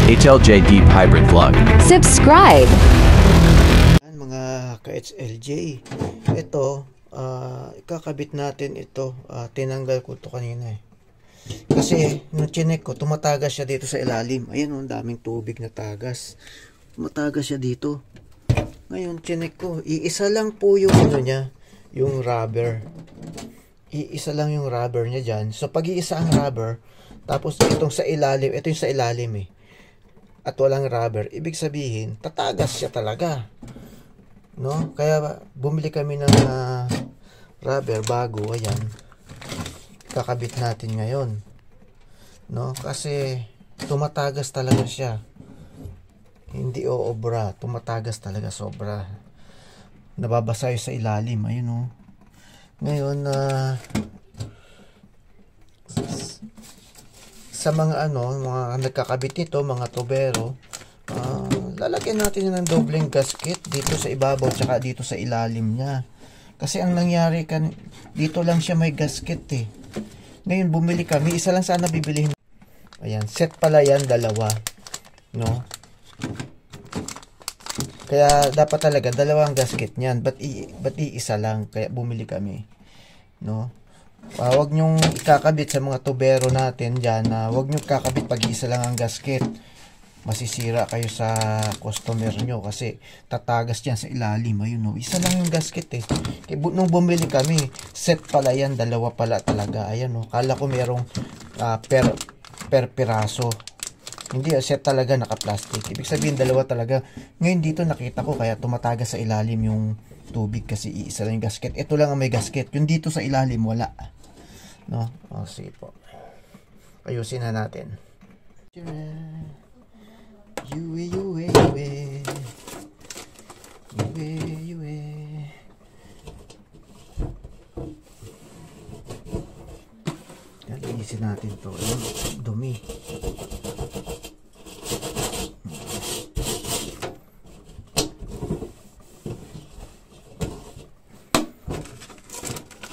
HLJ Deep Hybrid Vlog. Subscribe! Mga ka-HLJ, ito, ikakabit natin ito. Tinanggal ko ito kanina eh. Kasi, nung chinek ko, tumatagas siya dito sa ilalim. Ayan, ang daming tubig na tagas. Tumatagas siya dito. Ngayon, chinek ko, iisa lang po yung ano niya, yung rubber. Iisa lang yung rubber niya dyan. So, pag-iisa ang rubber, tapos itong sa ilalim, ito yung sa ilalim eh. At walang rubber, ibig sabihin, tatagas siya talaga. No? Kaya bumili kami ng rubber bago, ayan. Kakabit natin ngayon. No? Kasi tumatagas talaga siya. Hindi oobra, tumatagas talaga sobra. Nababasa yun sa ilalim, ayun oh. Ngayon sa mga mga nagkakabit nito, mga tubero, lalagyan natin ng dobleng gasket dito sa ibabaw tsaka dito sa ilalim niya. Kasi ang nangyari dito lang siya may gasket eh. Ngayon bumili kami, isa lang sana bibilihin. Ayan, set pala yan, dalawa. No? Kaya dapat talaga dalawang gasket niyan. Ba't iisa lang? Kaya bumili kami. No? Huwag nyong ikakabit sa mga tubero natin dyan. Huwag nyong kakabit pag isa lang ang gasket. Masisira kayo sa customer nyo kasi tatagas dyan sa ilalim. Ayun, no? Isa lang yung gasket eh. Nung bumili kami, set pala yan. Dalawa pala talaga. Ayan, no? Kala ko merong per piraso. Hindi, set talaga naka-plastic. Ibig sabihin, dalawa talaga. Ngayon dito nakita ko kaya tumatagas sa ilalim yung tubig kasi iisa lang yung gasket. Ito lang ang may gasket. Yung dito sa ilalim, wala. No? O, sige po. Ayusin na natin. Yue. Linisin natin to. Ayun, dumi.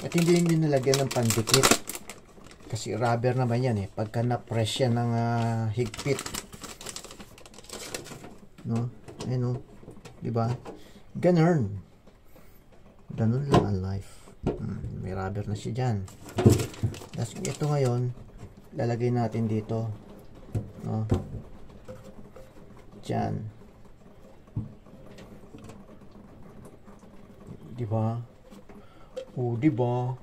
At hindi nilagyan ng pandikit kasi rubber naman yan eh, pagka na-press yan ng higpit, no? Ayun, diba? Ganun lang ang life. May rubber na siya dyan. Tapos ito ngayon lalagay natin dito, no? Dyan, diba? Diba?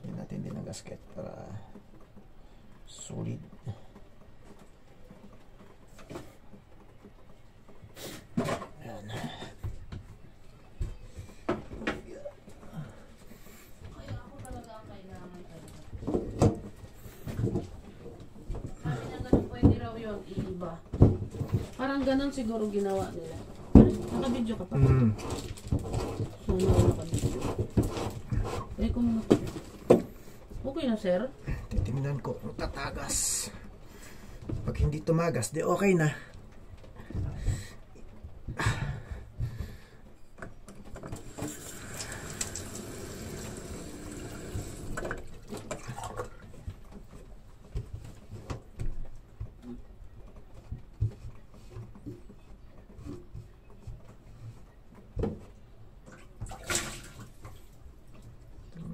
Hindi natin din ang gasket para solid. Ayan. Kaya ako talaga ang kailangan talaga. Sabi na ganun pwede raw yun, iiba. Parang ganun siguro ginawa nila. Naka-video ka pa? Naka-video. Eh kung okay na sir? Titingnan ko kung tatagas. Pag hindi tumagas, di okay na.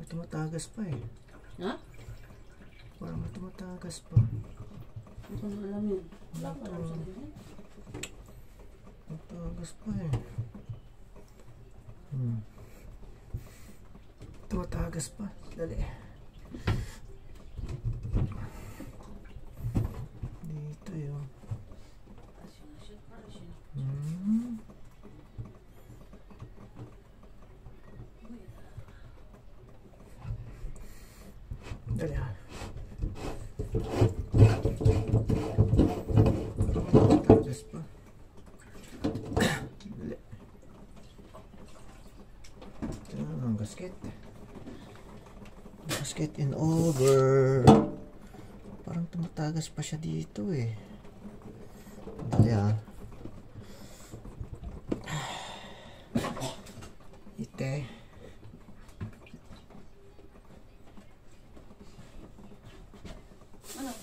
Tumatagas pa eh. Ha? Parang tumatagas pa. Hindi ko na alam yun. Wala pa alam sa ganyan. Tumatagas pa eh. Tumatagas pa. Dali. Dito yun. Dali ha. Tumatagas pa. Dali. Ito ang gasket. Gasket in over. Parang tumatagas pa siya dito eh. Dali ha. Ite. Ano?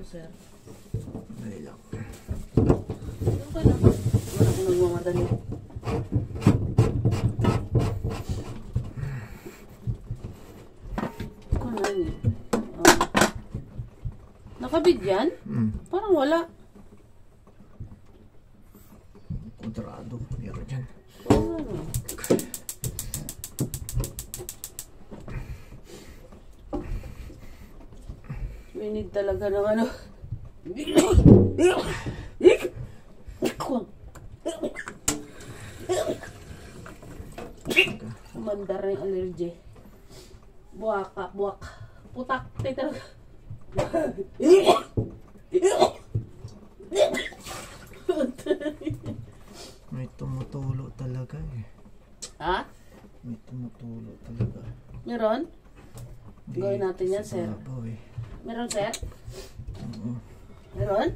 sir. Dali lang. Okay lang. Wala akong nagmamadali. Ano yun? Nakabid yan? Parang wala. Kudrado. Meron dyan. We need talaga ng ano. Mandar na yung allergy. Buwak. Putak. Talaga. May tumutulo talaga eh. Ha? May tumutulo talaga. Meron? Di, Gawin natin yan, sa sir. babaw eh. Meron, sir? Meron?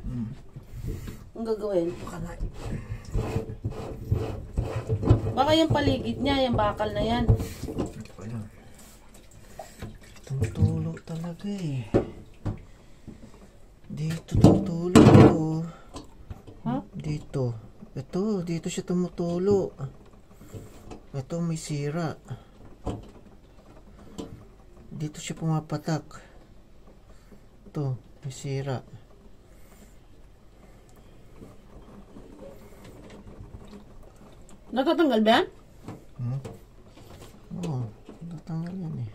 Ang gagawin? Baka yung paligid niya, yung bakal na yan. Tumutulo talaga eh. Dito tumutulo. Ha? Dito. Dito siya tumutulo. Ito may sira. Dito siya pumapatak. Ito, may sira. Natatanggal ba yan? Oo, natanggal yan eh.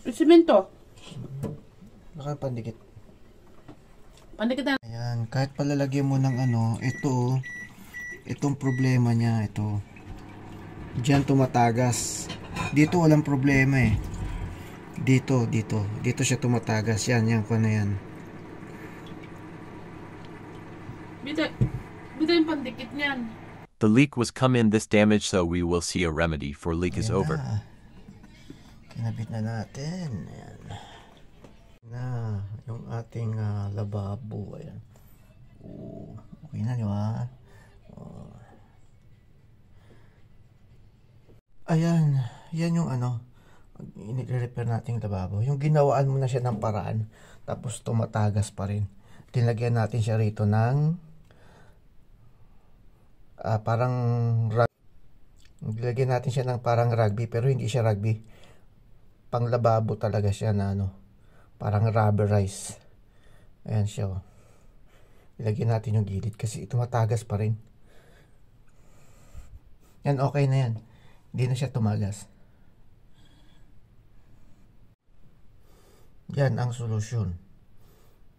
Simento. Baka pandikit. Pandikit na. Ayan, kahit palalagyan mo ng ano, itong problema niya, ito. Diyan tumatagas. Dito walang problema eh. Dito siya tumatagas. Yan ko na yan. Bita yung pandikit niyan. The leak was come in this damage, so we will see a remedy for leak is over. Kinabit na natin. Ayan. Na, yung ating lababo. Ayan. Okay na, di ba? Ayan. Yan yung ano, i-repair natin yung lababo. Yung ginawaan mo na siya ng paraan, tapos tumatagas pa rin. Tinlagyan natin siya rito ng parang nilagyan natin siya ng parang rugby, pero hindi siya rugby, pang lababo talaga siya na ano, parang rubberize. Ayan siya oh. Ilagyan natin yung gilid kasi tumatagas pa rin yan. Okay na yan, hindi na siya tumagas. Yan ang solusyon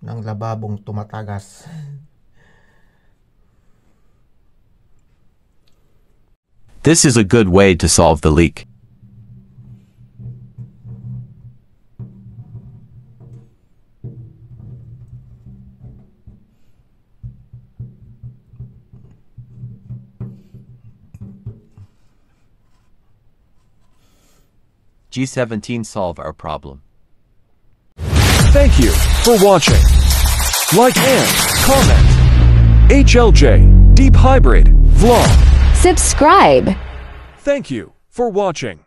ng lababong tumatagas. This is a good way to solve the leak. G17 solve our problem. Thank you for watching. Like and comment. HLJ Deep Hybrid Vlog. Subscribe. Thank you for watching.